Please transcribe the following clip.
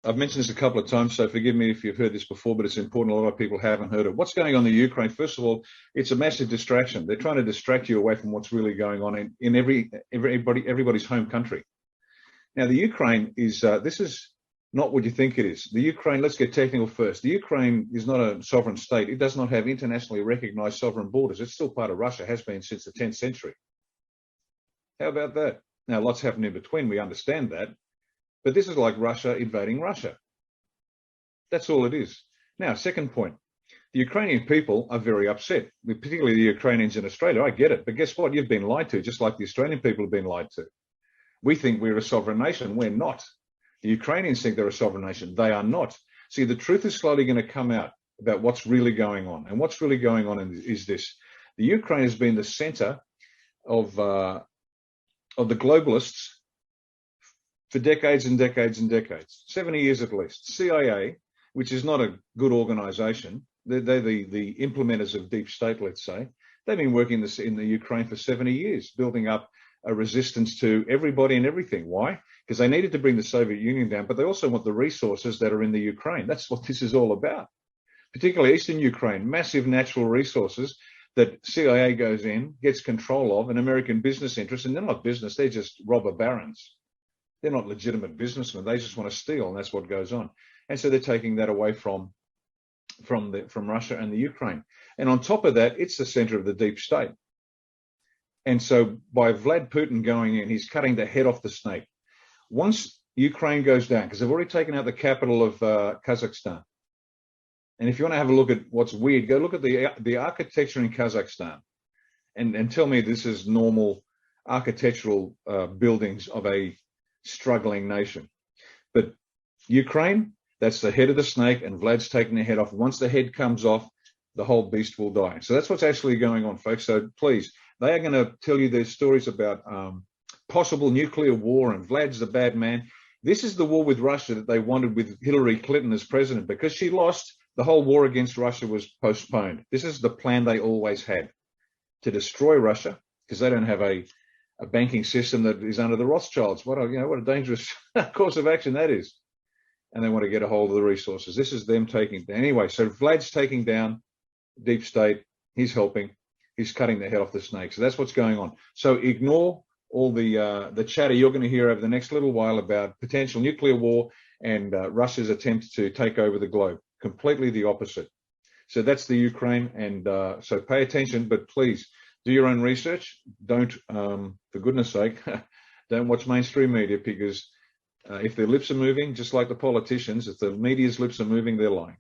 I've mentioned this a couple of times, so forgive me if you've heard this before, but it's important. A lot of people haven't heard it. What's going on in the Ukraine? First of all, it's a massive distraction. They're trying to distract you away from what's really going on in everybody's home country. Now, the Ukraine is, this is not what you think it is. The Ukraine, let's get technical first. The Ukraine is not a sovereign state. It does not have internationally recognized sovereign borders. It's still part of Russia, has been since the 10th century. How about that? Now, lots happen in between. We understand that. But this is like Russia invading Russia. That's all it is. Now, second point. The Ukrainian people are very upset, particularly the Ukrainians in Australia. I get it. But guess what? You've been lied to, just like the Australian people have been lied to. We think we're a sovereign nation. We're not. The Ukrainians think they're a sovereign nation. They are not. See, the truth is slowly going to come out about what's really going on. And what's really going on is this. The Ukraine has been the center of the globalists for decades and decades and decades, 70 years at least. CIA, which is not a good organization, they're the implementers of deep state, let's say. They've been working in the Ukraine for 70 years, building up a resistance to everybody and everything. Why? Because they needed to bring the Soviet Union down, but they also want the resources that are in the Ukraine. That's what this is all about. Particularly Eastern Ukraine, massive natural resources that CIA goes in, gets control of, an American business interest, and they're not business, they're just robber barons. They're not legitimate businessmen. They just want to steal, and that's what goes on. And so they're taking that away from Russia and the Ukraine. And on top of that, it's the center of the deep state. And so by Vlad Putin going in, he's cutting the head off the snake. Once Ukraine goes down, because they've already taken out the capital of Kazakhstan. And if you want to have a look at what's weird, go look at the architecture in Kazakhstan and tell me this is normal architectural buildings of a struggling nation. But Ukraine, that's the head of the snake, and Vlad's taking the head off. Once the head comes off, the whole beast will die. So that's what's actually going on, folks. So please, they are going to tell you their stories about possible nuclear war, and Vlad's the bad man. This is the war with Russia that they wanted with Hillary Clinton as president. Because she lost, the whole war against Russia was postponed. This is the plan they always had, to destroy Russia, because they don't have a banking system that is under the Rothschilds. What a dangerous course of action that is. And they want to get a hold of the resources. This is them taking down. Anyway, so Vlad's taking down deep state. He's helping. He's cutting the head off the snake. So that's what's going on. So ignore all the chatter you're going to hear over the next little while about potential nuclear war and Russia's attempt to take over the globe. Completely the opposite. So that's the Ukraine. And so pay attention, but please do your own research. Don't, for goodness sake, don't watch mainstream media, because if their lips are moving, just like the politicians, if the media's lips are moving, they're lying.